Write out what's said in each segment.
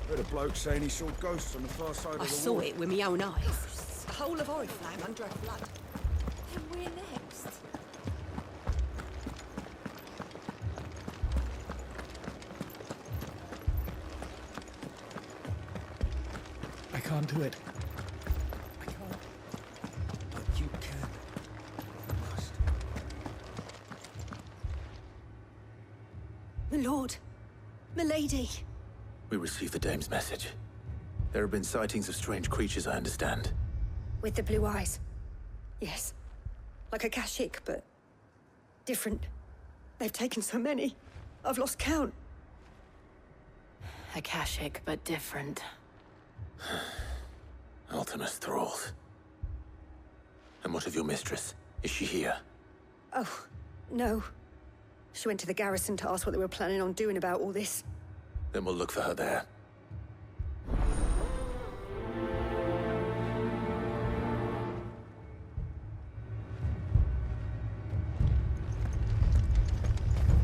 Heard a bloke saying he saw ghosts on the far side of the wall. I saw it with my own eyes. The whole of Oriflamme under a flood. Then we're next. I can't do it. I can't. But you can. You must. My lord. My lady. We received the dame's message. There have been sightings of strange creatures, I understand. With the blue eyes. Yes. Like a Kashik, but different. They've taken so many. I've lost count. A Kashik, but different. Ultimus thralls. And what of your mistress? Is she here? Oh, no. She went to the garrison to ask what they were planning on doing about all this. Then we'll look for her there.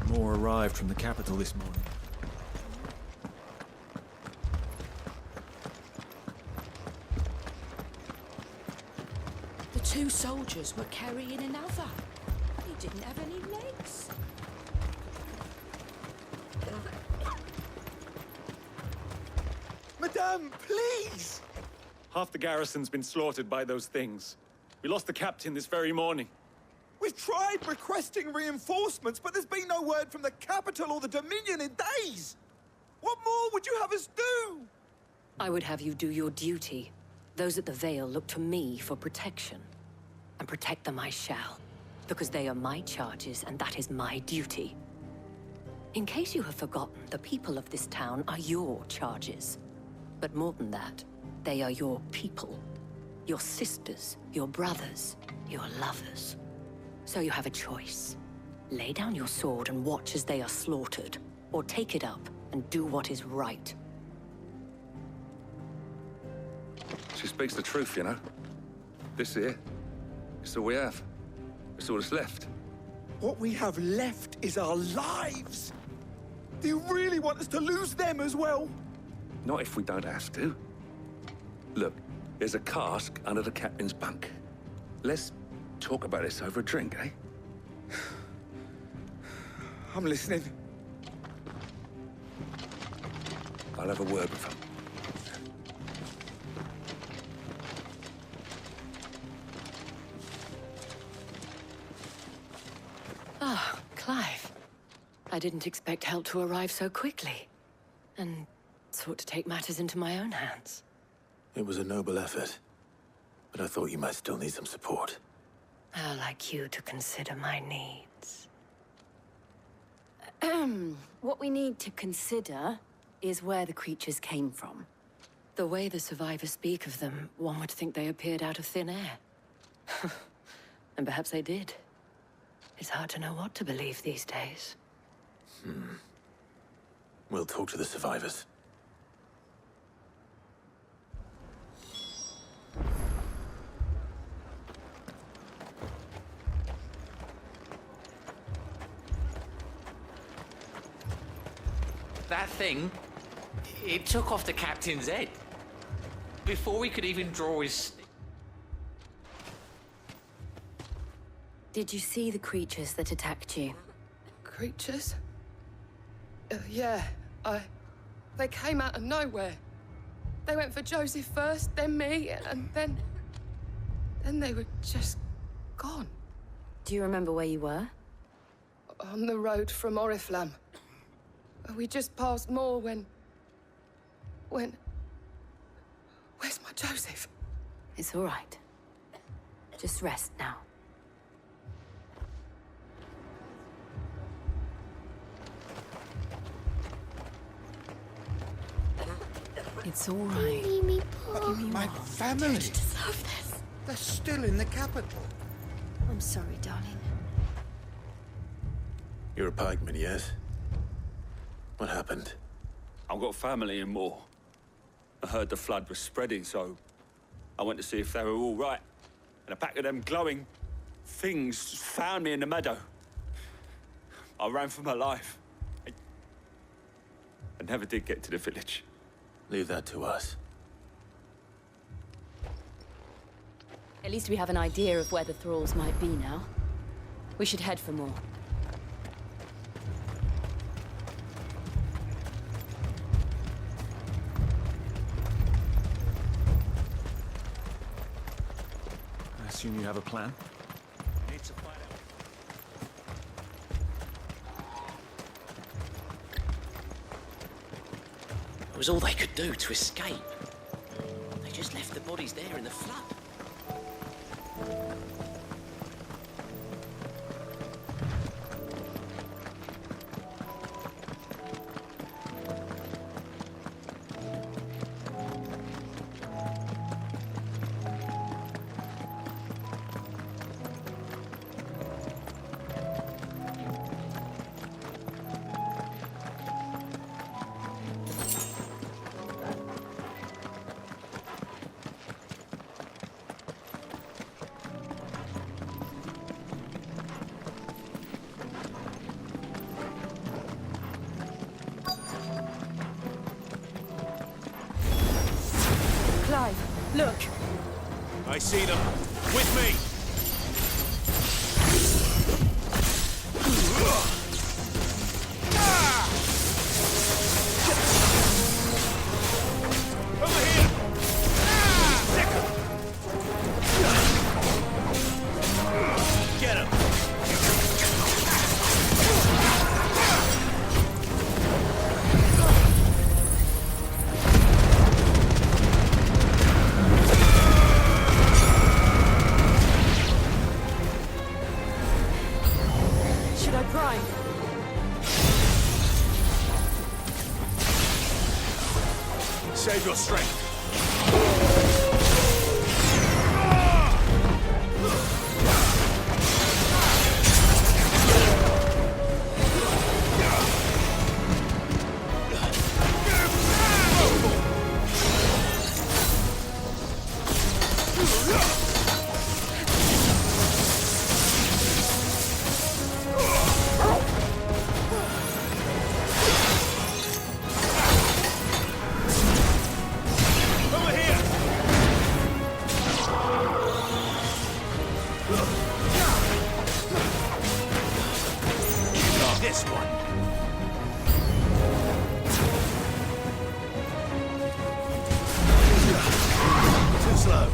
More arrived from the capital this morning. The two soldiers were carrying another. He didn't have any legs. Madame, please! Half the garrison's been slaughtered by those things. We lost the captain this very morning. We've tried requesting reinforcements, but there's been no word from the capital or the Dominion in days! What more would you have us do? I would have you do your duty. Those at the Vale look to me for protection. And protect them I shall. Because they are my charges, and that is my duty. In case you have forgotten, the people of this town are your charges. But more than that, they are your people. Your sisters, your brothers, your lovers. So you have a choice. Lay down your sword and watch as they are slaughtered, or take it up and do what is right. She speaks the truth, you know. This here, it's all we have. It's all that's left. What we have left is our lives! Do you really want us to lose them as well? Not if we don't have to. Look, there's a cask under the captain's bunk. Let's talk about this over a drink, eh? I'm listening. I'll have a word with him. Ah, Clive. I didn't expect help to arrive so quickly. And sought to take matters into my own hands. It was a noble effort. But I thought you might still need some support. How like you to consider my needs. What we need to consider is where the creatures came from. The way the survivors speak of them, one would think they appeared out of thin air. And perhaps they did. It's hard to know what to believe these days. We'll talk to the survivors. That thing, it took off the captain's head. Before we could even draw his... Did you see the creatures that attacked you? Creatures? Yeah, they came out of nowhere. They went for Joseph first, then me, and then they were just gone. Do you remember where you were? On the road from Oriflamme. We just passed Moor when... Where's my Joseph? It's all right. Just rest now. It's all right. My family! Deserve this. They're still in the capital. I'm sorry, darling. You're a pikeman, yes? What happened? I've got family in Moor. I heard the flood was spreading, so I went to see if they were all right. And a pack of them glowing things found me in the meadow. I ran for my life. I never did get to the village. Leave that to us. At least we have an idea of where the thralls might be now. We should head for more. I assume you have a plan? Need to find out. It was all they could do to escape. They just left the bodies there in the flood. Clive, look! I see them. With me! Over here! Get him! Should I prime? Save your strength. Over here! This one. Too slow.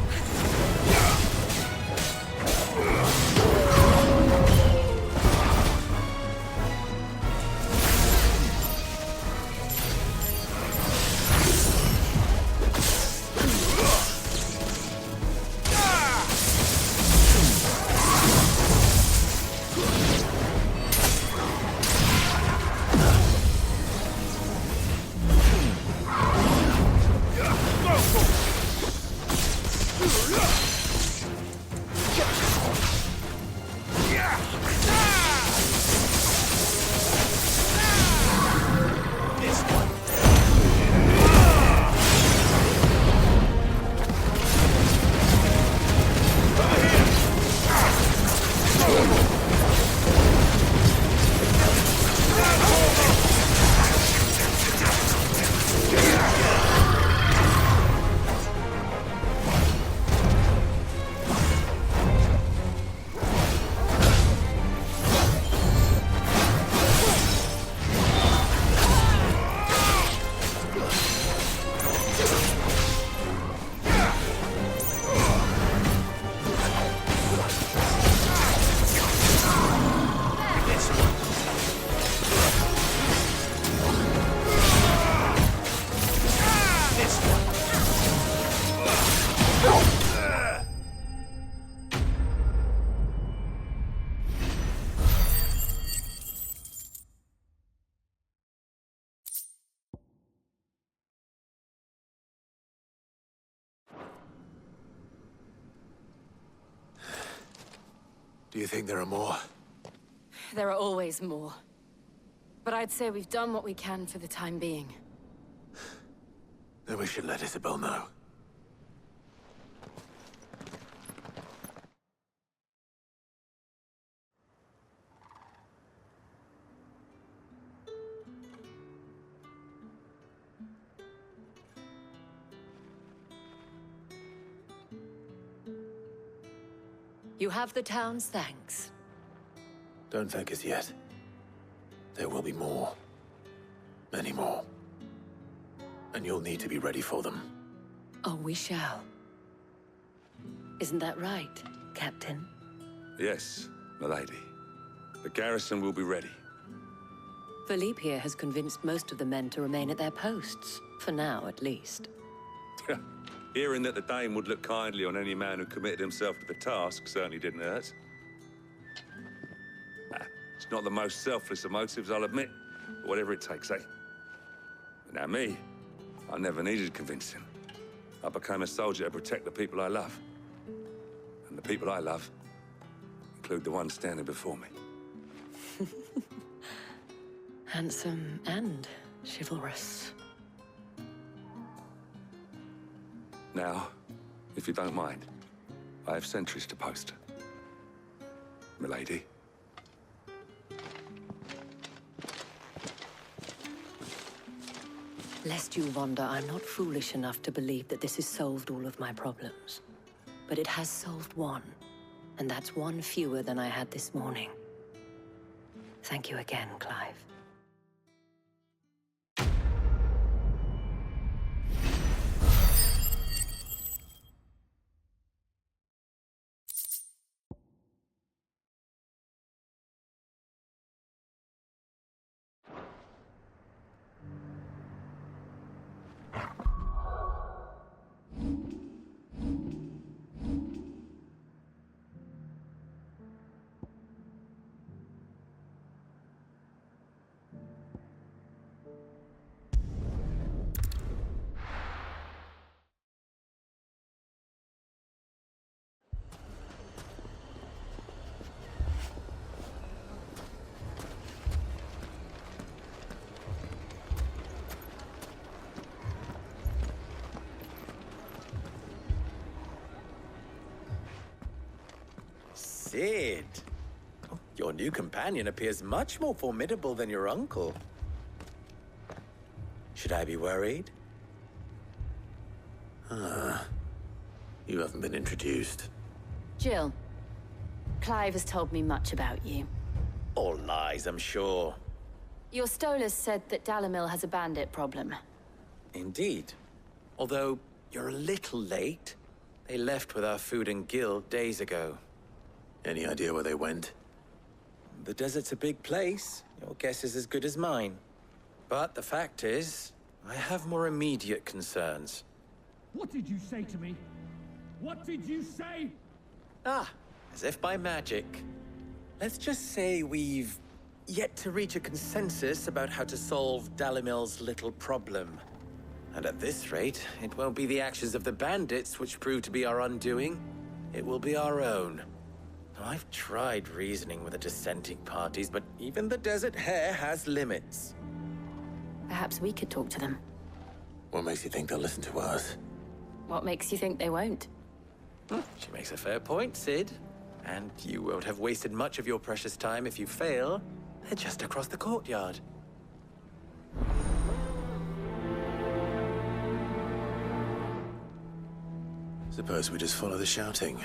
Do you think there are more? There are always more. But I'd say we've done what we can for the time being. Then we should let Isabel know. You have the town's thanks. Don't thank us yet. There will be more. Many more. And you'll need to be ready for them. Oh, we shall. Isn't that right, Captain? Yes, milady. The garrison will be ready. Philippe here has convinced most of the men to remain at their posts. For now, at least. Hearing that the Dane would look kindly on any man who committed himself to the task certainly didn't hurt. It's not the most selfless of motives, I'll admit. But whatever it takes, eh? Now me, I never needed convincing. I became a soldier to protect the people I love. And the people I love include the ones standing before me. Handsome and chivalrous. Now, if you don't mind, I have sentries to post. Milady. Lest you wonder, I'm not foolish enough to believe that this has solved all of my problems. But it has solved one, and that's one fewer than I had this morning. Thank you again, Clive. Sid! Your new companion appears much more formidable than your uncle. Should I be worried? You haven't been introduced. Jill, Clive has told me much about you. All lies, I'm sure. Your Stolas said that Dalimil has a bandit problem. Indeed. Although, you're a little late. They left with our food and guild days ago. Any idea where they went? The desert's a big place. Your guess is as good as mine. But the fact is, I have more immediate concerns. What did you say to me? What did you say? As if by magic. Let's just say we've yet to reach a consensus about how to solve Dalimil's little problem. And at this rate, it won't be the actions of the bandits which prove to be our undoing. It will be our own. I've tried reasoning with the dissenting parties, but even the Desert Hare has limits. Perhaps we could talk to them. What makes you think they'll listen to us? What makes you think they won't? She makes a fair point, Sid. And you won't have wasted much of your precious time if you fail. They're just across the courtyard. Suppose we just follow the shouting.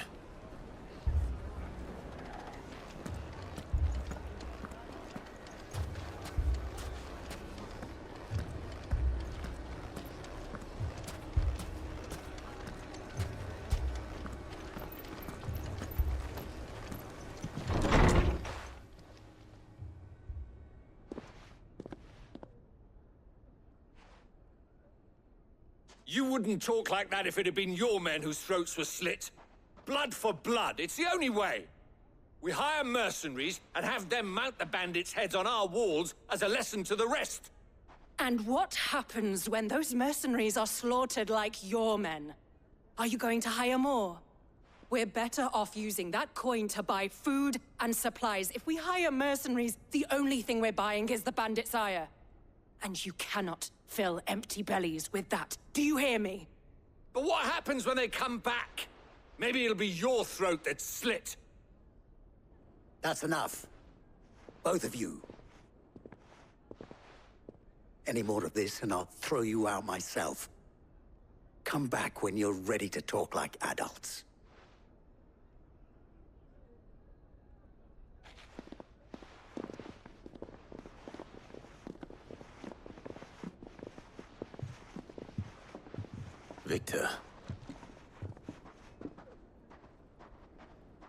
You wouldn't talk like that if it had been your men whose throats were slit. Blood for blood, it's the only way. We hire mercenaries and have them mount the bandits' heads on our walls as a lesson to the rest. And what happens when those mercenaries are slaughtered like your men? Are you going to hire more? We're better off using that coin to buy food and supplies. If we hire mercenaries, the only thing we're buying is the bandits' ire. And you cannot fill empty bellies with that. Do you hear me? But what happens when they come back? Maybe it'll be your throat that's slit. That's enough. Both of you. Any more of this and I'll throw you out myself. Come back when you're ready to talk like adults. Victor.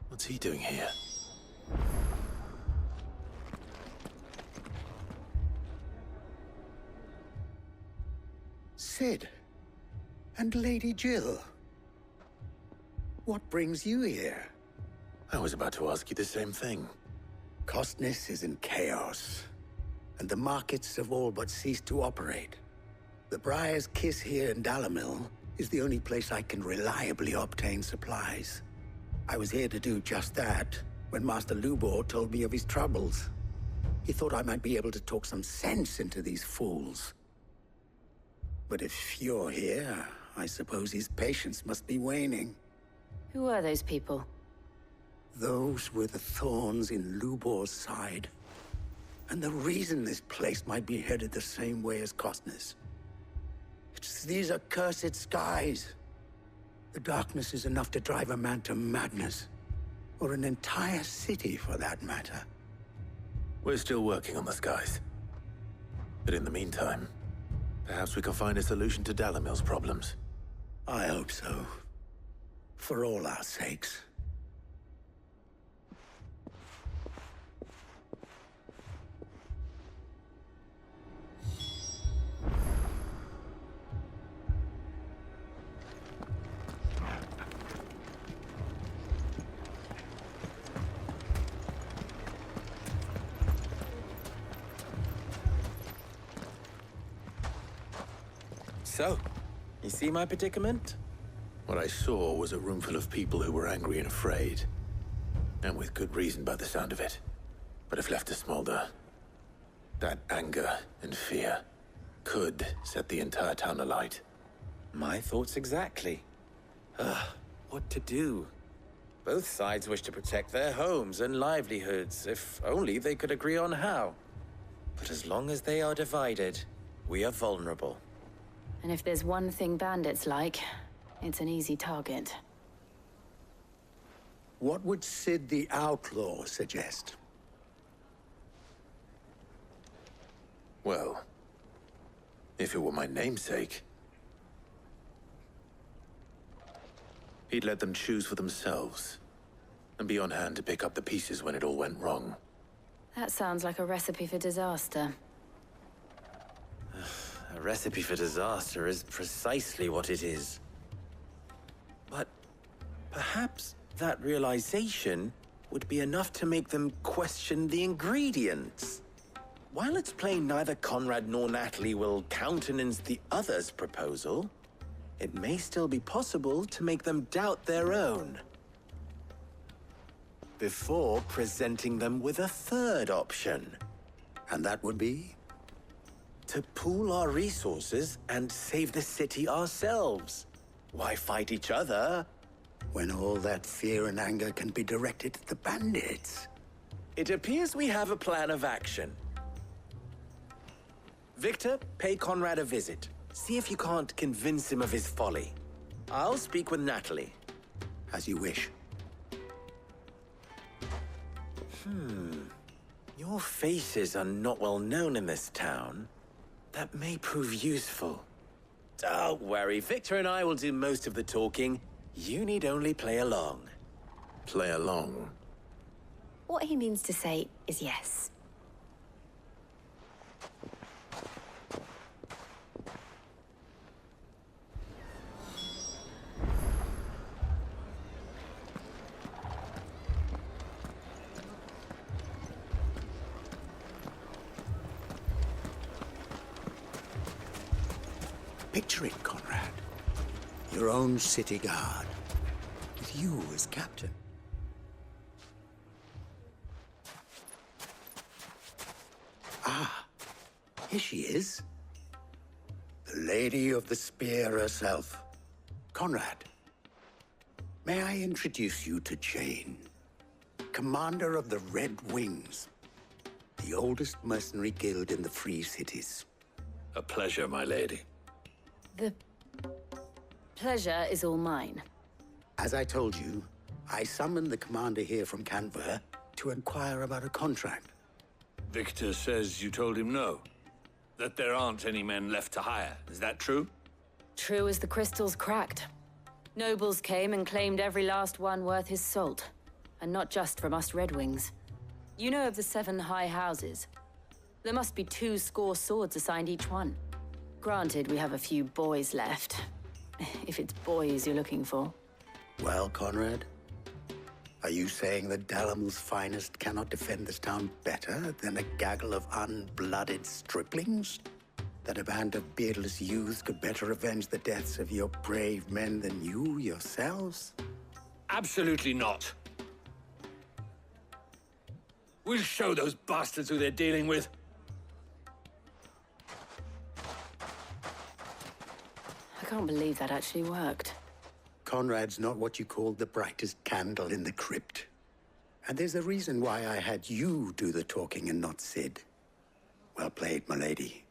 What's he doing here? Sid. And Lady Jill. What brings you here? I was about to ask you the same thing. Costness is in chaos, and the markets have all but ceased to operate. The Briar's Kiss here in Dalimil is the only place I can reliably obtain supplies. I was here to do just that when Master Lubor told me of his troubles. He thought I might be able to talk some sense into these fools. But if you're here, I suppose his patience must be waning. Who are those people? Those were the thorns in Lubor's side. And the reason this place might be headed the same way as Costness. It's these accursed skies. The darkness is enough to drive a man to madness. Or an entire city, for that matter. We're still working on the skies. But in the meantime, perhaps we can find a solution to Dalimil's problems. I hope so. For all our sakes. So, you see my predicament? What I saw was a room full of people who were angry and afraid. And with good reason by the sound of it. But if left to smolder, that anger and fear could set the entire town alight. My thoughts exactly. What to do? Both sides wish to protect their homes and livelihoods, if only they could agree on how. But as long as they are divided, we are vulnerable. And if there's one thing bandits like, it's an easy target. What would Sid the Outlaw suggest? Well, if it were my namesake, he'd let them choose for themselves, and be on hand to pick up the pieces when it all went wrong. That sounds like a recipe for disaster. A recipe for disaster is precisely what it is. But perhaps that realization would be enough to make them question the ingredients. While it's plain neither Conrad nor Natalie will countenance the other's proposal, it may still be possible to make them doubt their own. Before presenting them with a third option. And that would be? To pool our resources and save the city ourselves. Why fight each other? When all that fear and anger can be directed at the bandits. It appears we have a plan of action. Victor, pay Conrad a visit. See if you can't convince him of his folly. I'll speak with Natalie. As you wish. Your faces are not well known in this town. That may prove useful. Don't worry, Victor and I will do most of the talking. You need only play along. Play along? What he means to say is yes. Picture it, Conrad. Your own city guard. With you as captain. Ah, here she is. The Lady of the Spear herself. Conrad, may I introduce you to Jane, commander of the Red Wings, the oldest mercenary guild in the Free Cities. A pleasure, my lady. The pleasure is all mine. As I told you, I summoned the commander here from Canver to inquire about a contract. Victor says you told him no. That there aren't any men left to hire. Is that true? True as the crystals cracked. Nobles came and claimed every last one worth his salt. And not just from us Redwings. You know of the 7 high houses. There must be 2 swords assigned each one. Granted, we have a few boys left. If it's boys you're looking for. Well, Conrad? Are you saying that Dalamel's finest cannot defend this town better than a gaggle of unblooded striplings? That a band of beardless youths could better avenge the deaths of your brave men than you yourselves? Absolutely not. We'll show those bastards who they're dealing with. I can't believe that actually worked. Conrad's not what you called the brightest candle in the crypt. And there's a reason why I had you do the talking and not Sid. Well played, my lady.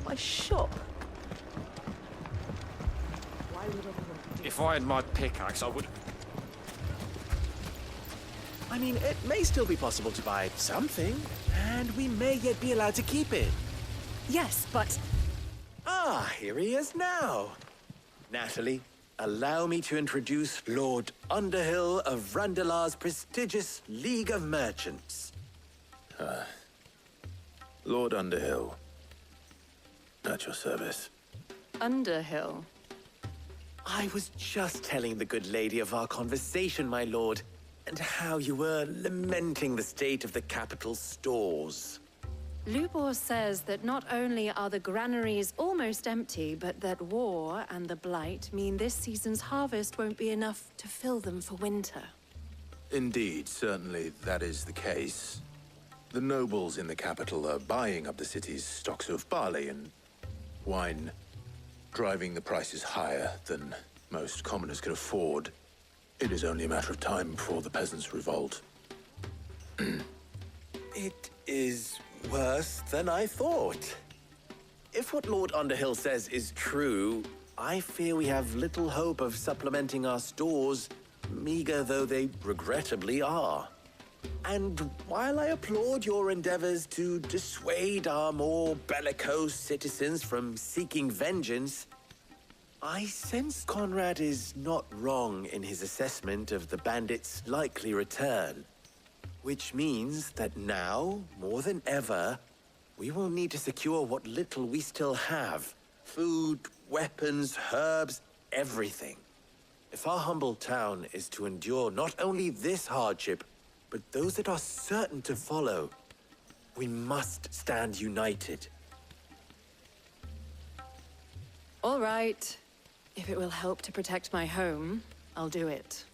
My shop. If I had my pickaxe, I would... I mean, it may still be possible to buy something, and we may yet be allowed to keep it. Yes, but... Ah, here he is now. Natalie, allow me to introduce Lord Underhill of Randalar's prestigious League of Merchants. Lord Underhill. At your service. Underhill? I was just telling the good lady of our conversation, my lord, and how you were lamenting the state of the capital's stores. Lubor says that not only are the granaries almost empty, but that war and the Blight mean this season's harvest won't be enough to fill them for winter. Indeed, certainly that is the case. The nobles in the capital are buying up the city's stocks of barley and wine, driving the prices higher than most commoners can afford. It is only a matter of time before the peasants revolt. It is worse than I thought. If what Lord Underhill says is true, I fear we have little hope of supplementing our stores, meager though they regrettably are. And while I applaud your endeavors to dissuade our more bellicose citizens from seeking vengeance, I sense Conrad is not wrong in his assessment of the bandits' likely return. Which means that now, more than ever, we will need to secure what little we still have. Food, weapons, herbs, everything. If our humble town is to endure not only this hardship, but those that are certain to follow, we must stand united. All right. If it will help to protect my home, I'll do it.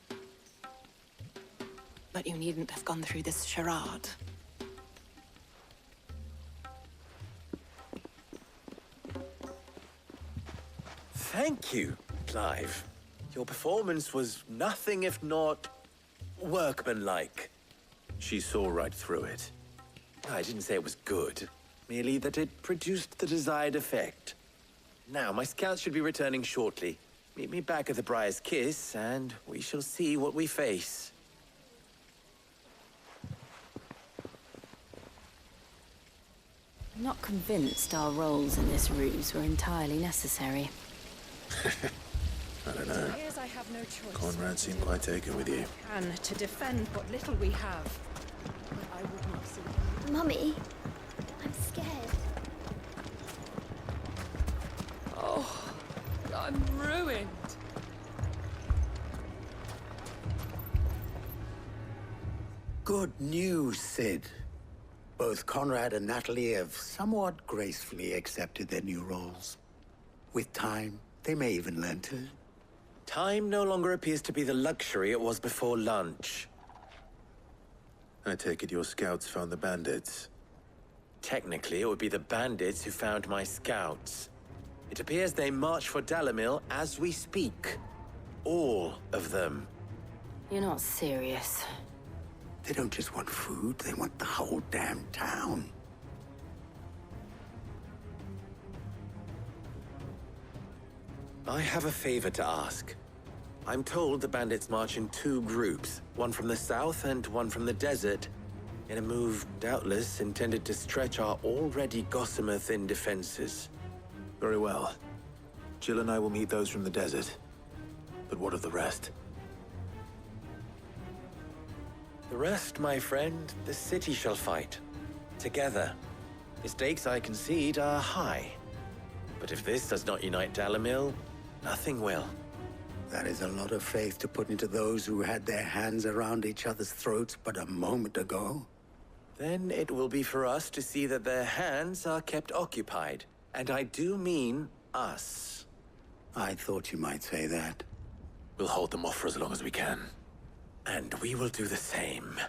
But you needn't have gone through this charade. Thank you, Clive. Your performance was nothing if not workmanlike. She saw right through it. I didn't say it was good, merely that it produced the desired effect. Now, my scouts should be returning shortly. Meet me back at the Briar's Kiss, and we shall see what we face. I'm not convinced our roles in this ruse were entirely necessary. I don't know. Here's I have no choice. Conrad seemed quite taken with you. And to defend what little we have. But I would not see. Mummy, I'm scared. Oh, I'm ruined. Good news, Sid. Both Conrad and Natalie have somewhat gracefully accepted their new roles. With time, they may even learn to. Time no longer appears to be the luxury it was before lunch. I take it your scouts found the bandits. Technically, it would be the bandits who found my scouts. It appears they march for Dalimil as we speak. All of them. You're not serious. They don't just want food, they want the whole damn town. I have a favor to ask. I'm told the bandits march in 2 groups, one from the south and one from the desert, in a move doubtless intended to stretch our already gossamer-thin defenses. Very well. Jill and I will meet those from the desert. But what of the rest? The rest, my friend, the city shall fight. Together. The stakes, I concede, are high. But if this does not unite Dalimil, nothing will. That is a lot of faith to put into those who had their hands around each other's throats but a moment ago. Then it will be for us to see that their hands are kept occupied. And I do mean us. I thought you might say that. We'll hold them off for as long as we can. And we will do the same.